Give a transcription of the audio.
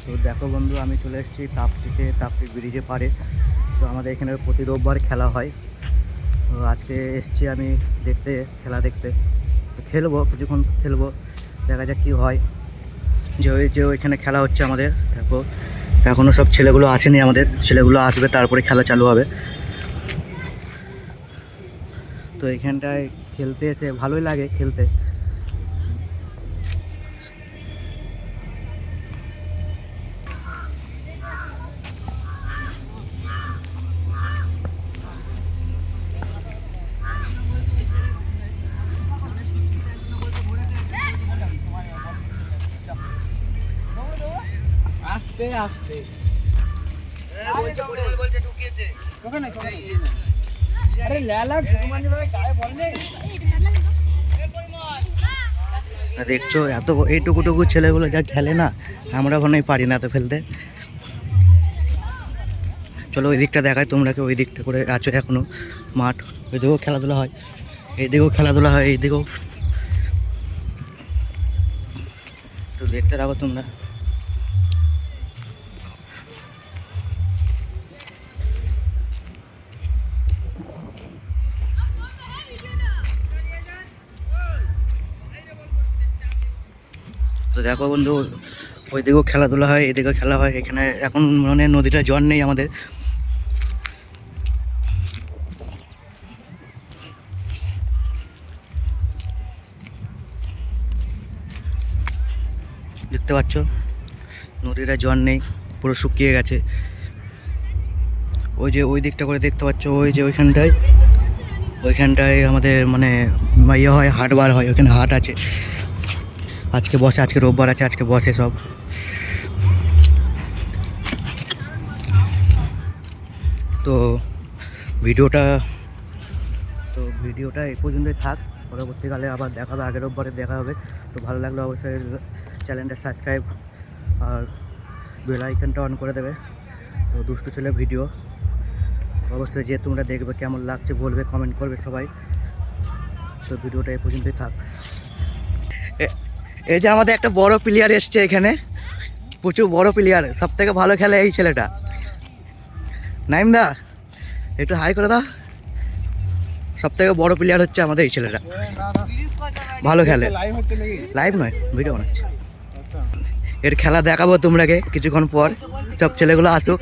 তো দেখো বন্ধু, আমি চলে এসেছি তাপ্তি ব্রিজে পারে। তো আমাদের এখানে প্রতি রোববার খেলা হয়। তো আজকে এসেছি আমি খেলা দেখতে। তো খেলবো, কিছুক্ষণ খেলবো, দেখা যাক কী হয়। যে ওইখানে খেলা হচ্ছে আমাদের, দেখো এখনও সব ছেলেগুলো আসেনি, আমাদের ছেলেগুলো আসবে তারপরে খেলা চালু হবে। তো এখানটায় খেলতে এসে ভালোই লাগে খেলতে। আস্তে আস্তে আরে লেলা দেখছো এত এইটুকুটুকু ছেলেগুলো যা খেলে না, আমরা ওখানেই পারি না এত ফেলতে। চলো ওই দিকটা দেখায়, তোমরা কি ওই দিকটা করে আছো এখনো মাঠ, ওইদিকেও খেলাধুলা হয়, এইদিকেও খেলাধুলা হয়, এইদিকেও। তো দেখতে থাকো তোমরা। তো দেখো বন্ধু, ওইদিকেও খেলাধুলা হয়, এদিকেও খেলা হয়। এখানে এখন মানে নদীটা জল নেই আমাদের। দেখতে পাচ্ছ নদীটা জল নেই, পুরো শুকিয়ে গেছে। ওই যে ওই দিকটা করে দেখতে পাচ্ছ, ওই যে ওইখানটায় আমাদের মানে ইয়ে হয়, হাট বার হয়, ওখানে হাট আছে। আজকে বসে, আজকে রোববার আছে, আজকে বসে সব। তো ভিডিওটা এই পর্যন্তই থাক। পরবর্তীকালে আবার দেখা হবে, আগের রোববারে দেখা হবে। তো ভালো লাগলে অবশ্যই চ্যানেলটা সাবস্ক্রাইব আর বেল আইকনটা অন করে দেবে। তো দুষ্টু ছেলে ভিডিও অবশ্যই যে তোমরা দেখবে, কেমন লাগছে বলবে, কমেন্ট করবে সবাই। তো ভিডিওটা এই পর্যন্তই থাক। এই যে আমাদের একটা বড় প্লেয়ার এসছে এখানে, প্রচুর বড় প্লেয়ার, সব থেকে ভালো খেলে এই ছেলেটা। নাইম দা, একটু হাই করে দাও। সব থেকে বড় প্লেয়ার হচ্ছে আমাদের এই ছেলেটা, ভালো খেলে। লাইভ নয়, ভিডিও বানাচ্ছে। এর খেলা দেখাবো তোমরাকে কিছুক্ষণ পর, সব ছেলেগুলো আসুক।